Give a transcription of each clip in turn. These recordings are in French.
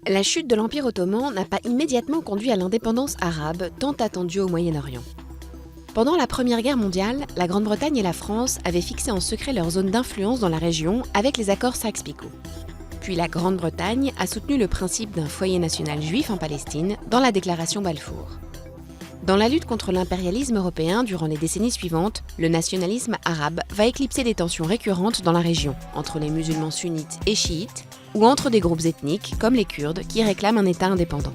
La chute de l'Empire ottoman n'a pas immédiatement conduit à l'indépendance arabe tant attendue au Moyen-Orient. Pendant la Première Guerre mondiale, la Grande-Bretagne et la France avaient fixé en secret leur zone d'influence dans la région avec les accords Sykes-Picot. Puis la Grande-Bretagne a soutenu le principe d'un foyer national juif en Palestine dans la déclaration Balfour. Dans la lutte contre l'impérialisme européen durant les décennies suivantes, le nationalisme arabe va éclipser des tensions récurrentes dans la région, entre les musulmans sunnites et chiites, ou entre des groupes ethniques, comme les Kurdes, qui réclament un État indépendant.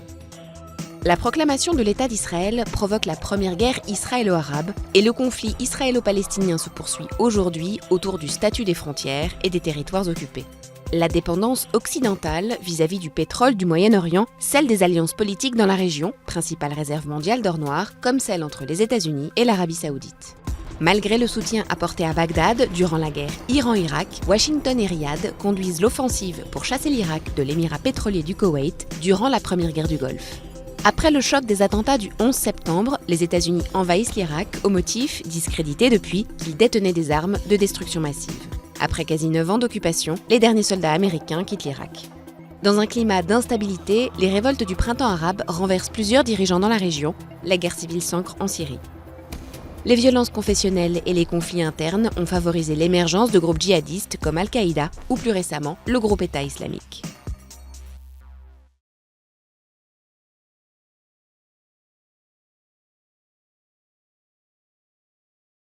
La proclamation de l'État d'Israël provoque la première guerre israélo-arabe, et le conflit israélo-palestinien se poursuit aujourd'hui autour du statut des frontières et des territoires occupés. La dépendance occidentale vis-à-vis du pétrole du Moyen-Orient, celle des alliances politiques dans la région, principale réserve mondiale d'or noir, comme celle entre les États-Unis et l'Arabie saoudite. Malgré le soutien apporté à Bagdad durant la guerre Iran-Irak, Washington et Riyad conduisent l'offensive pour chasser l'Irak de l'émirat pétrolier du Koweït durant la première guerre du Golfe. Après le choc des attentats du 11 septembre, les États-Unis envahissent l'Irak au motif, discrédité depuis, qu'ils détenaient des armes de destruction massive. Après quasi 9 ans d'occupation, les derniers soldats américains quittent l'Irak. Dans un climat d'instabilité, les révoltes du printemps arabe renversent plusieurs dirigeants dans la région, la guerre civile s'ancre en Syrie. Les violences confessionnelles et les conflits internes ont favorisé l'émergence de groupes djihadistes comme Al-Qaïda ou plus récemment le groupe État islamique.